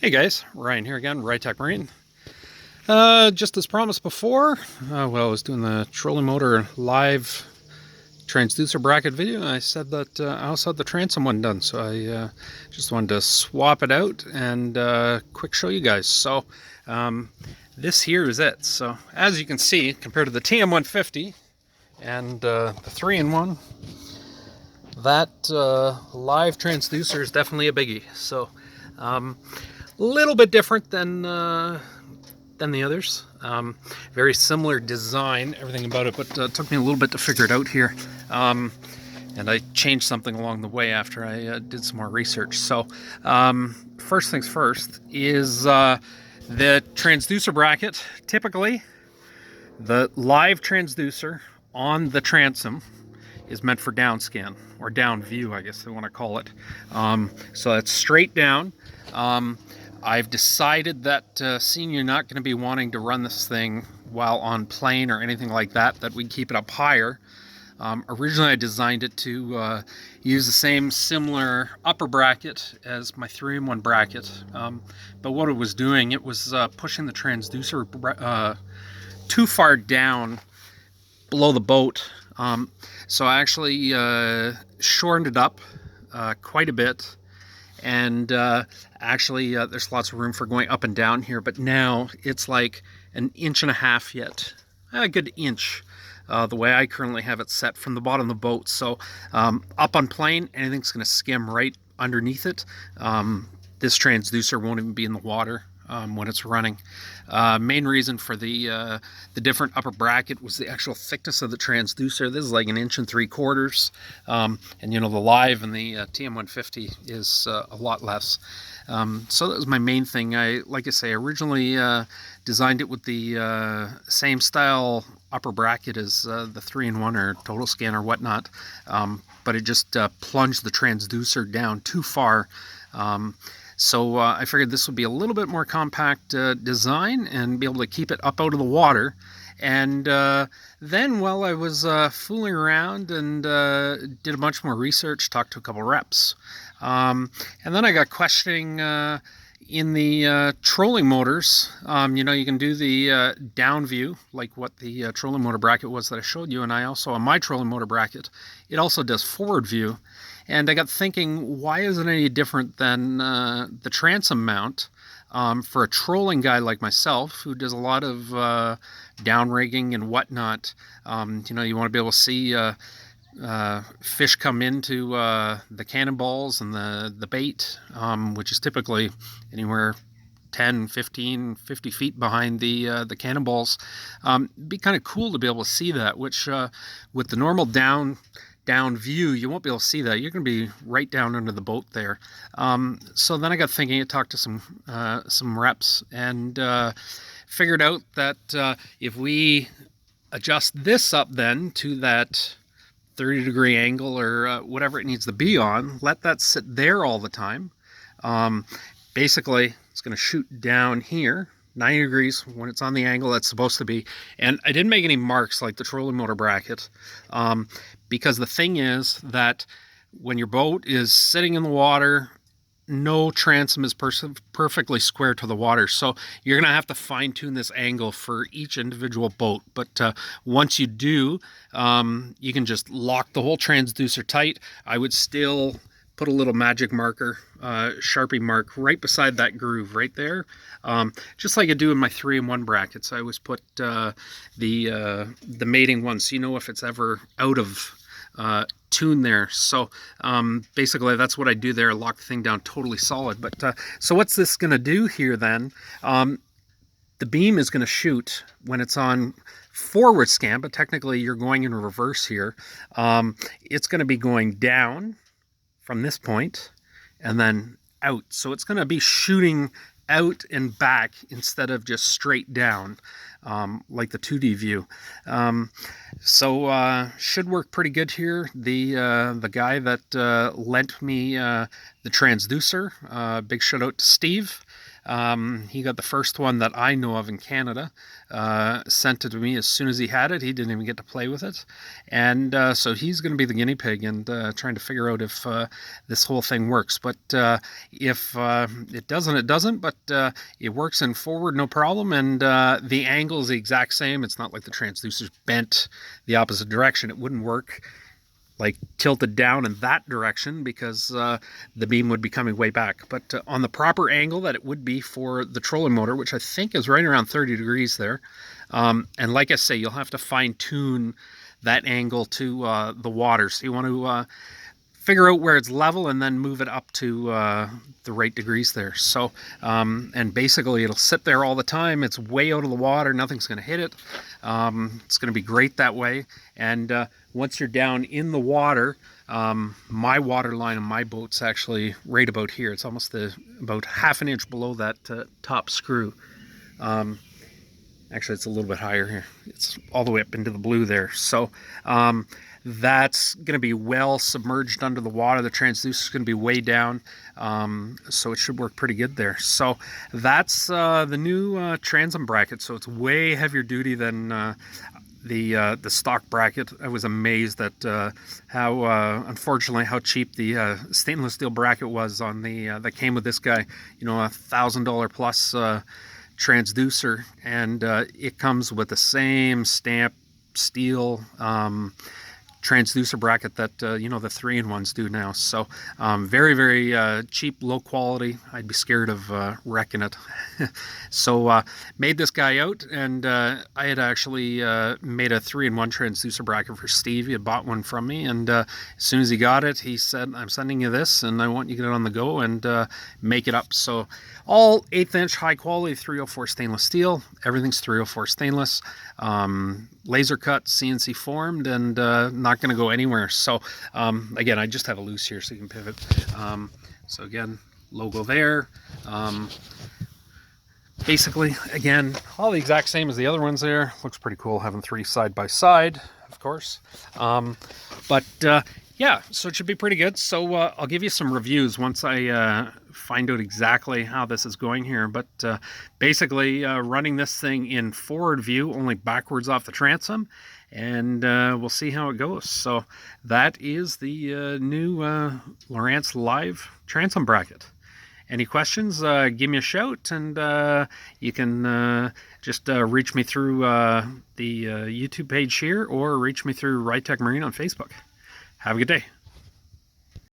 Hey guys, Ryan here again, Rytek Marine. Just as promised before, while I was doing the trolling motor live transducer bracket video, I said that I also had the transom one done, so I just wanted to swap it out and quick show you guys. So this here is it. So as you can see, compared to the TM150 and the 3-in-1, that live transducer is definitely a biggie. So a little bit different than the others. Very similar design, everything about it, but it took me a little bit to figure it out here. And I changed something along the way after I did some more research. So first things first is the transducer bracket. Typically, the live transducer on the transom is meant for down scan, or down view, I guess they want to call it. So it's straight down. I've decided that seeing you're not going to be wanting to run this thing while on plane or anything like that, that we keep it up higher. Originally I designed it to use the same similar upper bracket as my 3-in-1 bracket, but what it was doing, it was pushing the transducer too far down below the boat. So I actually shortened it up quite a bit, and actually there's lots of room for going up and down here, but now it's like an inch and a half yet, a good inch, the way I currently have it set from the bottom of the boat. So up on plane, anything's going to skim right underneath it. This transducer won't even be in the water when it's running. Main reason for the different upper bracket was the actual thickness of the transducer. This is like 1.75 inches, and you know, the live and the TM150 is a lot less. So that was my main thing. Like I say, originally designed it with the same style upper bracket as the 3-in-1 or total scan or whatnot, but it just plunged the transducer down too far. So I figured this would be a little bit more compact design and be able to keep it up out of the water. And then while I was fooling around and did a bunch more research, talked to a couple reps, and then I got questioning in the trolling motors. You know, you can do the down view, like what the trolling motor bracket was that I showed you, and I also, on my trolling motor bracket, it also does forward view. And I got thinking, why isn't it any different than the transom mount for a trolling guy like myself, who does a lot of down rigging and whatnot? You know, you want to be able to see fish come into the cannonballs and the bait, which is typically anywhere 10, 15, 50 feet behind the cannonballs. It'd be kind of cool to be able to see that, which with the normal down view, you won't be able to see that. You're going to be right down under the boat there. So then I got thinking, I talked to some reps, and figured out that if we adjust this up then to that 30-degree angle or whatever it needs to be on, let that sit there all the time. Basically, it's going to shoot down here 90 degrees when it's on the angle that's supposed to be. And I didn't make any marks like the trolling motor bracket, because the thing is that when your boat is sitting in the water, no transom is perfectly square to the water. So you're going to have to fine tune this angle for each individual boat. But once you do, you can just lock the whole transducer tight. I would still put a little magic marker, Sharpie mark, right beside that groove right there. Just like I do in my 3-in-1 brackets. I always put the mating one, so you know if it's ever out of tune there. So basically that's what I do there, lock the thing down totally solid. But so what's this going to do here then? The beam is going to shoot when it's on forward scan, but technically you're going in reverse here. It's going to be going down from this point and then out. So it's going to be shooting out and back instead of just straight down. like the 2D view. So should work pretty good here. The guy that lent me the transducer, big shout out to Steve. He got the first one that I know of in Canada, sent it to me as soon as he had it. He didn't even get to play with it. And so he's going to be the guinea pig and trying to figure out if this whole thing works. But if it doesn't, it doesn't. But it works in forward, no problem. And the angle is the exact same. It's not like the transducer's bent the opposite direction. It wouldn't work like tilted down in that direction because the beam would be coming way back. But on the proper angle that it would be for the trolling motor, which I think is right around 30 degrees there. And like I say, you'll have to fine tune that angle to the water. So you want to figure out where it's level and then move it up to the right degrees there. So, and basically it'll sit there all the time. It's way out of the water. Nothing's going to hit it. It's going to be great that way. And once you're down in the water, my water line on my boat's actually right about here. It's almost about half an inch below that top screw. Actually, it's a little bit higher here. It's all the way up into the blue there. So that's going to be well submerged under the water. The transducer is going to be way down, so it should work pretty good there. So that's the new transom bracket. So it's way heavier duty than the stock bracket. I was amazed at how unfortunately how cheap the stainless steel bracket was on the that came with this guy. You know, $1,000 plus transducer, and it comes with the same stamp steel transducer bracket that you know, the 3-in-1s do now. So very, very cheap, low quality. I'd be scared of wrecking it. So made this guy out, and I had actually made a 3-in-1 transducer bracket for Steve. He had bought one from me, and as soon as he got it, he said, I'm sending you this and I want you to get it on the go and make it up. So all 1/8 inch high quality 304 stainless steel. Everything's 304 stainless, laser cut, CNC formed, and not going to go anywhere. So again, I just have a loose here so you can pivot. So again, logo there. Basically, again, all the exact same as the other ones there. Looks pretty cool having 3 side by side, of course. Yeah, so it should be pretty good. So I'll give you some reviews once I find out exactly how this is going here. But basically, running this thing in forward view, only backwards off the transom, and we'll see how it goes. So that is the new Lowrance Live transom bracket. Any questions, give me a shout, and you can just reach me through the YouTube page here, or reach me through Rytek Marine on Facebook. Have a good day.